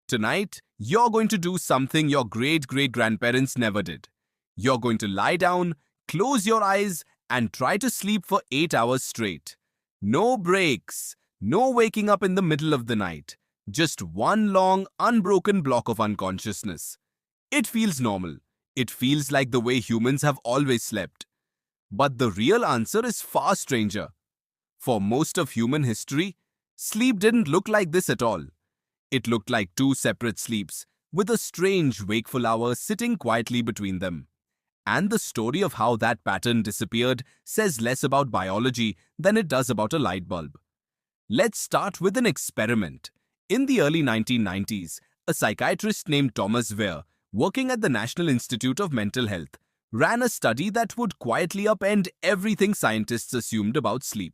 Tonight, you're going to do something your great-great-grandparents never did. You're going to lie down, close your eyes, and try to sleep for 8 hours straight. No breaks, no waking up in the middle of the night. Just one long, unbroken block of unconsciousness. It feels normal. It feels like the way humans have always slept. But the real answer is far stranger. For most of human history, sleep didn't look like this at all. It looked like two separate sleeps, with a strange wakeful hour sitting quietly between them. And the story of how that pattern disappeared says less about biology than it does about a light bulb. Let's start with an experiment. In the early 1990s, a psychiatrist named Thomas Weir, working at the National Institute of Mental Health, ran a study that would quietly upend everything scientists assumed about sleep.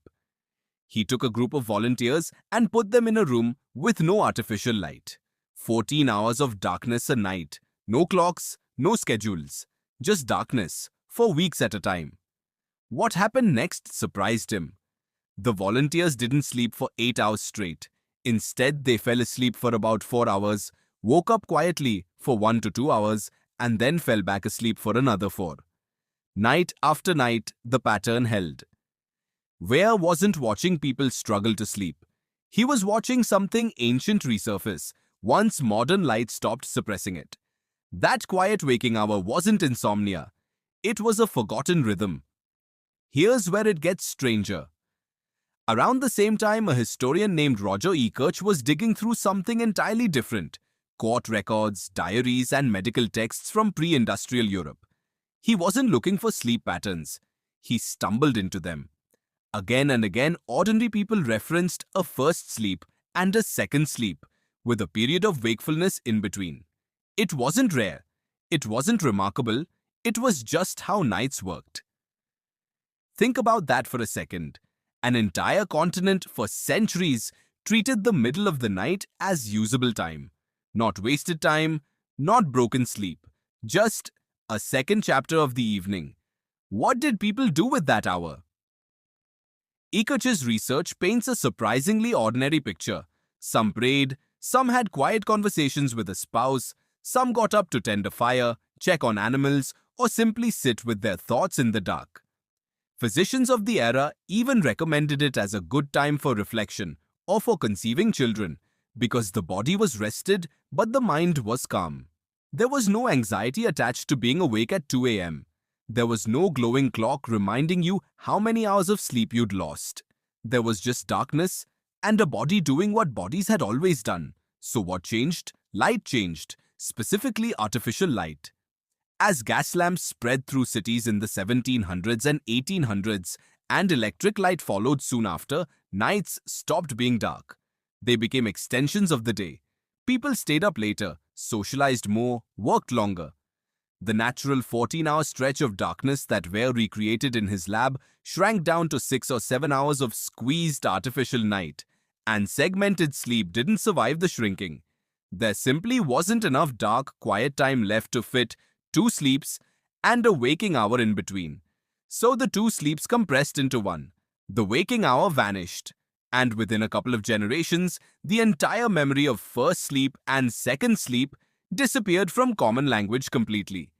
He took a group of volunteers and put them in a room with no artificial light. 14 hours of darkness a night. No clocks, no schedules. Just darkness, for weeks at a time. What happened next surprised him. The volunteers didn't sleep for 8 hours straight. Instead, they fell asleep for about 4 hours, woke up quietly for 1 to 2 hours, and then fell back asleep for another 4. Night after night, the pattern held. Weir wasn't watching people struggle to sleep. He was watching something ancient resurface once modern light stopped suppressing it. That quiet waking hour wasn't insomnia. It was a forgotten rhythm. Here's where it gets stranger. Around the same time, a historian named Roger E. Kirch was digging through something entirely different: court records, diaries, and medical texts from pre-industrial Europe. He wasn't looking for sleep patterns. He stumbled into them. Again and again, ordinary people referenced a first sleep and a second sleep, with a period of wakefulness in between. It wasn't rare. It wasn't remarkable. It was just how nights worked. Think about that for a second. An entire continent for centuries treated the middle of the night as usable time. Not wasted time, not broken sleep. Just a second chapter of the evening. What did people do with that hour? Kirch's research paints a surprisingly ordinary picture. Some prayed, some had quiet conversations with a spouse, some got up to tend a fire, check on animals, or simply sit with their thoughts in the dark. Physicians of the era even recommended it as a good time for reflection or for conceiving children, because the body was rested but the mind was calm. There was no anxiety attached to being awake at 2 a.m. There was no glowing clock reminding you how many hours of sleep you'd lost. There was just darkness and a body doing what bodies had always done. So what changed? Light changed, specifically artificial light. As gas lamps spread through cities in the 1700s and 1800s, and electric light followed soon after, nights stopped being dark. They became extensions of the day. People stayed up later, socialized more, worked longer. The natural 14-hour stretch of darkness that Weir recreated in his lab shrank down to 6 or 7 hours of squeezed artificial night, and segmented sleep didn't survive the shrinking. There simply wasn't enough dark, quiet time left to fit 2 sleeps and a waking hour in between. So the 2 sleeps compressed into one. The waking hour vanished, and within a couple of generations, the entire memory of first sleep and second sleep disappeared from common language completely.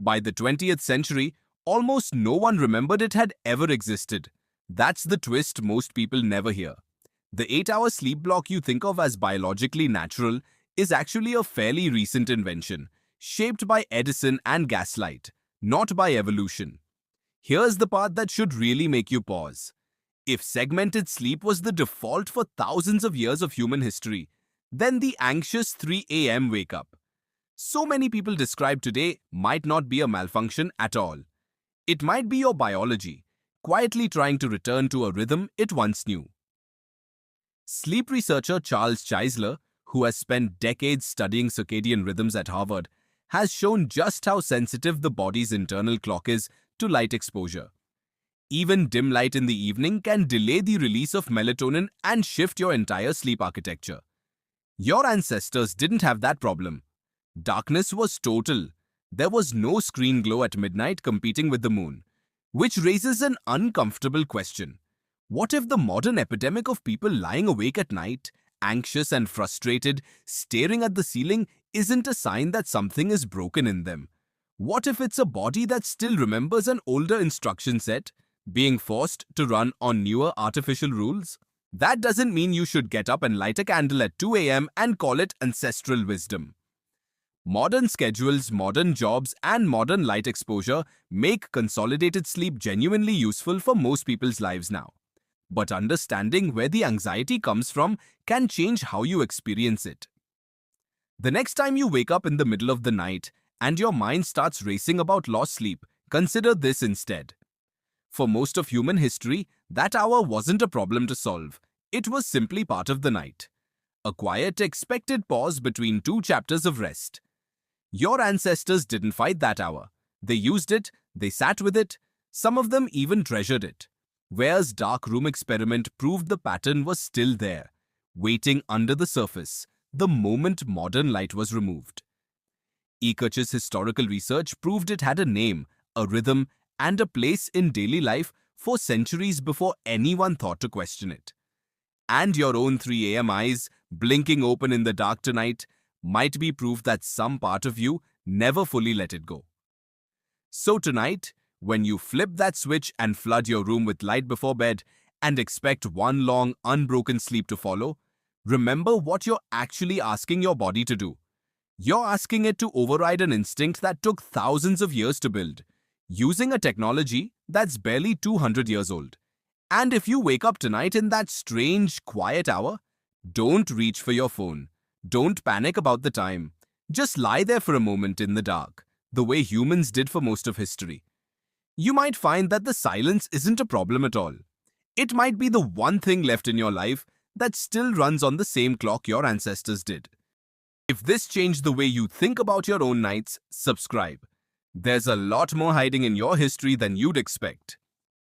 By the 20th century, almost no one remembered it had ever existed. That's the twist most people never hear. The 8-hour sleep block you think of as biologically natural is actually a fairly recent invention, shaped by Edison and gaslight, not by evolution. Here's the part that should really make you pause. If segmented sleep was the default for thousands of years of human history, then the anxious 3 a.m. wake-up so many people describe today might not be a malfunction at all. It might be your biology, quietly trying to return to a rhythm it once knew. Sleep researcher Charles Czeisler, who has spent decades studying circadian rhythms at Harvard, has shown just how sensitive the body's internal clock is to light exposure. Even dim light in the evening can delay the release of melatonin and shift your entire sleep architecture. Your ancestors didn't have that problem. Darkness was total. There was no screen glow at midnight competing with the moon, which raises an uncomfortable question. What if the modern epidemic of people lying awake at night anxious and frustrated, staring at the ceiling isn't a sign that something is broken in them. What if it's a body that still remembers an older instruction set, being forced to run on newer artificial rules? That doesn't mean you should get up and light a candle at 2 a.m. and call it ancestral wisdom. Modern schedules, modern jobs, and modern light exposure make consolidated sleep genuinely useful for most people's lives now. But understanding where the anxiety comes from can change how you experience it. The next time you wake up in the middle of the night and your mind starts racing about lost sleep, consider this instead. For most of human history, that hour wasn't a problem to solve. It was simply part of the night. A quiet, expected pause between two chapters of rest. Your ancestors didn't fight that hour. They used it, they sat with it, some of them even treasured it. Ware's dark room experiment proved the pattern was still there, waiting under the surface, the moment modern light was removed. Ekert's historical research proved it had a name, a rhythm, and a place in daily life for centuries before anyone thought to question it. And your own 3 a.m. eyes, blinking open in the dark tonight, might be proof that some part of you never fully let it go. So tonight, when you flip that switch and flood your room with light before bed and expect one long, unbroken sleep to follow, remember what you're actually asking your body to do. You're asking it to override an instinct that took thousands of years to build, using a technology that's barely 200 years old. And if you wake up tonight in that strange, quiet hour, don't reach for your phone. Don't panic about the time. Just lie there for a moment in the dark, the way humans did for most of history. You might find that the silence isn't a problem at all. It might be the one thing left in your life that still runs on the same clock your ancestors did. If this changed the way you think about your own nights, subscribe. There's a lot more hiding in your history than you'd expect.